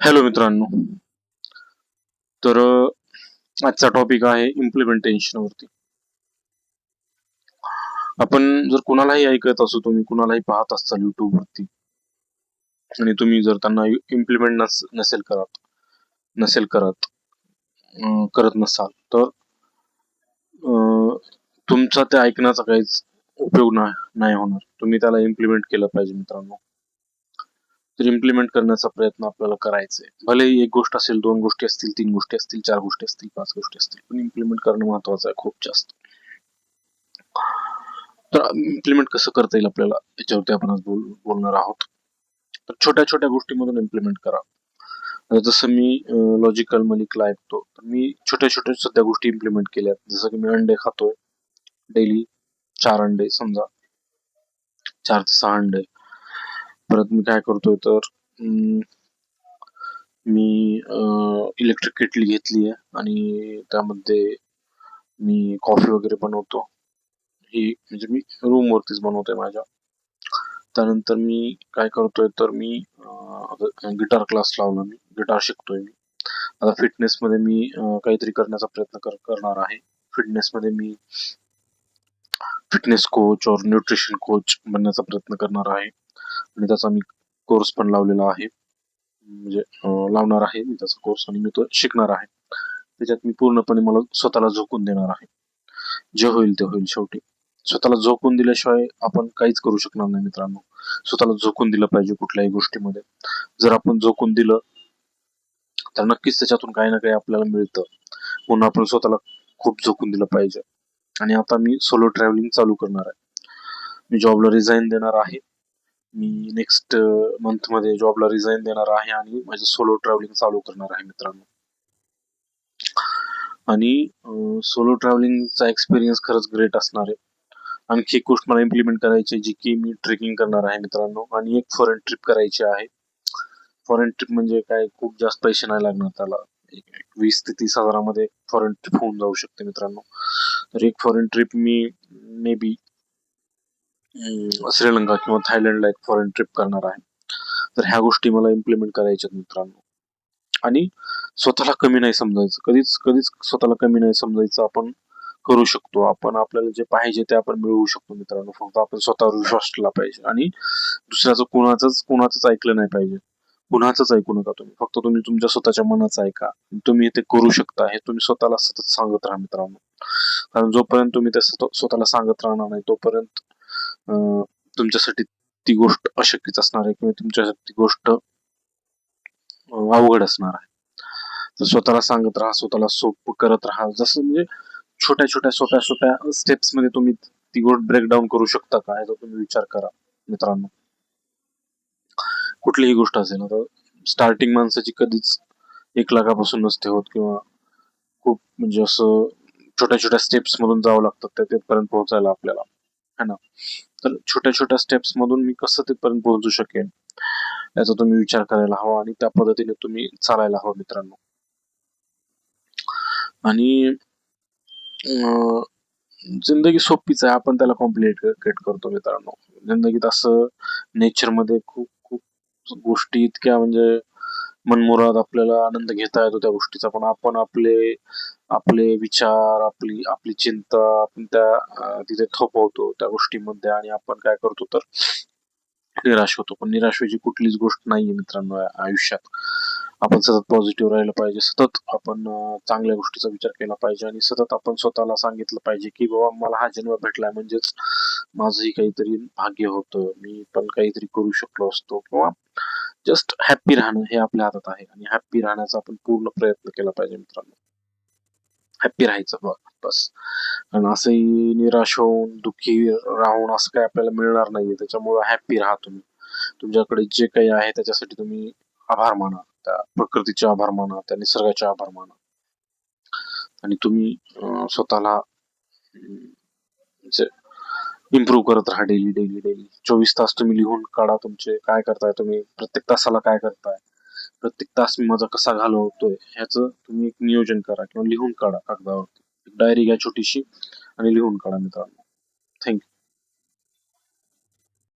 Hello मित्रांनो. तर आजचा टॉपिक आहे इम्प्लिमेंटेशन वरती. आपण जर कुणालाही ऐकत असू, तुम्ही कुणालाही पाहत असाल युट्यूब वरती आणि तुम्ही जर त्यांना इम्प्लिमेंट नसेल करत नसाल तर तुमचा ते ऐकण्याचा काहीच उपयोग नाही होणार. तुम्ही त्याला इम्प्लिमेंट केलं पाहिजे मित्रांनो. तर इम्प्लिमेंट करण्याचा प्रयत्न आपल्याला करायचा आहे. भलेही एक गोष्ट असेल, दोन गोष्टी असतील, तीन गोष्टी असतील, चार गोष्टी असतील, पाच गोष्टी असतील, पण इम्प्लिमेंट करणं महत्वाचं आहे खूप जास्त. तर इम्प्लिमेंट कसं करता येईल आपल्याला याच्यावरती आपण आज बोलणार आहोत. तर छोट्या छोट्या गोष्टीमधून इम्प्लिमेंट करा. जसं मी लॉजिकल मलिकला ऐकतो, तर मी छोट्या छोट्या सध्या गोष्टी इम्प्लिमेंट केल्यात. जसं की मी अंडे खातोय डेली, 4 अंडे समजा, 4 ते 6 अंडे. परत मी काय करतोय तर मी इलेक्ट्रिक केटली घेतली आहे आणि त्यामध्ये मी कॉफी वगैरे बनवतो. ही म्हणजे मी रूम वरतीच बनवतोय माझ्या. त्यानंतर मी काय करतोय तर मी गिटार क्लास लावला, मी गिटार शिकतोय. मी आता फिटनेस मध्ये मी काहीतरी करण्याचा प्रयत्न करणार आहे. फिटनेस मध्ये मी फिटनेस कोच और न्यूट्रिशन कोच बनण्याचा प्रयत्न करणार आहे आणि त्याचा मी कोर्स पण लावलेला आहे. म्हणजे लावणार आहे मी त्याचा कोर्स आणि मी तो शिकणार आहे. त्याच्यात मी पूर्णपणे मला स्वतःला झोकून देणार आहे. जे होईल ते होईल. शेवटी स्वतःला झोकून दिल्याशिवाय आपण काहीच करू शकणार नाही मित्रांनो. स्वतःला झोकून दिलं पाहिजे कुठल्याही गोष्टीमध्ये. जर आपण झोकून दिलं तर नक्कीच त्याच्यातून काही ना काही आपल्याला मिळतं. म्हणून आपण स्वतःला खूप झोकून दिलं पाहिजे. आणि आता मी सोलो ट्रॅव्हलिंग चालू करणार आहे. मी जॉबला रिझाईन देणार आहे. मी नेक्स्ट मंथ मध्ये जॉबला रिझाईन देणार आहे आणि माझं सोलो ट्रॅव्हलिंग चालू करणार आहे मित्रांनो. आणि सोलो ट्रॅव्हलिंगचा एक्सपिरियन्स खरंच ग्रेट असणार आहे. आणखी एक गोष्ट मला इम्प्लिमेंट करायची आहे, जी की मी ट्रेकिंग करणार आहे मित्रांनो. आणि एक फॉरेन ट्रिप करायची आहे. फॉरेन ट्रिप म्हणजे काय, खूप जास्त पैसे नाही लागणार त्याला. 20 ते 30 हजारामध्ये फॉरेन ट्रिप होऊन जाऊ शकते मित्रांनो. तर एक foreign trip me may be Sri Lanka किंवा थायलंडला एक फॉरेन ट्रिप करणार आहे. तर ह्या गोष्टी मला इम्प्लिमेंट करायच्या मित्रांनो. आणि स्वतःला कमी नाही समजायचं, कधीच कधीच स्वतःला कमी नाही समजायचं. आपण करू शकतो. आपण आपल्याला जे पाहिजे ते आपण मिळवू शकतो मित्रांनो. फक्त आपण स्वतःवर विश्वास ठेवला पाहिजे आणि दुसऱ्याचं कुणाचंच ऐकलं नाही पाहिजे. कुणाचंच ऐकू नका तुम्ही. फक्त तुम्ही तुमच्या स्वतःच्या मनाचं ऐका. तुम्ही ते करू शकता हे तुम्ही स्वतःला सतत सांगत राहा मित्रांनो. कारण जोपर्यंत तुम्ही ते स्वतःला सांगत राहणार नाही तोपर्यंत तुमच्यासाठी ती गोष्ट अशक्यच असणार आहे किंवा तुमच्यासाठी ती गोष्ट अवघड असणार आहे. तर स्वतःला सांगत राहा, स्वतःला सोपं करत राहा. जसं म्हणजे छोट्या छोट्या सोप्या सोप्या स्टेप्स मध्ये तुम्ही ती गोष्ट ब्रेकडाऊन करू शकता का, याचा तुम्ही विचार करा मित्रांनो. कुठलीही गोष्ट असेल ना, तर स्टार्टिंग माणसाची कधीच 1 लाखापासून नसते होत किंवा खूप म्हणजे असं छोट्या छोट्या स्टेप्स मधून जावं लागतं त्या तिथपर्यंत पोहोचायला आपल्याला, है ना. तर छोट्या छोट्या स्टेप्स मधून मी कसं तिथपर्यंत पोहोचू शकेन याचा तुम्ही विचार करायला हवा आणि त्या पद्धतीने तुम्ही चालायला हवं मित्रांनो. आणि जिंदगी सोपीच आहे, आपण त्याला कॉम्प्लिकेट करतो मित्रांनो. जिंदगीत असं नेचरमध्ये खूप खूप गोष्टी इतक्या म्हणजे मनमुराद आपल्याला आनंद घेता येतो त्या गोष्टीचा, पण आपण आपले आपले विचार, आपली आपली चिंता आपण त्या तिथे थोपवतो त्या गोष्टीमध्ये आणि आपण काय करतो तर निराश होतो. पण निराश व्हायची कुठलीच गोष्ट नाहीये मित्रांनो आयुष्यात. आपण सतत पॉझिटिव्ह राहिलं पाहिजे. सतत आपण चांगल्या गोष्टीचा विचार केला पाहिजे आणि सतत आपण स्वतःला सांगितलं पाहिजे की बाबा मला हा जन्म भेटलाय म्हणजेच माझंही काहीतरी भाग्य होतं. मी पण काहीतरी करू शकलो असतो किंवा जस्ट हॅप्पी राहणं हे आपल्या हातात आहे आणि हॅप्पी राहण्याचा आपण पूर्ण प्रयत्न केला पाहिजे मित्रांनो. हॅप्पी राहायचं बस. आणि असंही निराश होऊन दुःखी राहून असं काही आपल्याला मिळणार नाहीये. त्याच्यामुळे हॅप्पी राहा तुम्ही. तुमच्याकडे जे काही आहे त्याच्यासाठी तुम्ही आभार माना. त्या प्रकृतीचे आभार माना, त्या निसर्गाचे आभार माना आणि तुम्ही स्वतःला म्हणजे इम्प्रूव्ह करत राहा डेली डेली डेली. 24 तास तुम्ही लिहून काढा तुमचे काय करताय तुम्ही, प्रत्येक तासाला काय करताय, प्रत्येक तास मी माझा कसा घालवतोय ह्याचं तुम्ही एक नियोजन करा किंवा लिहून काढा कागदावरती. एक डायरी घ्या छोटीशी आणि लिहून काढा मित्रांनो.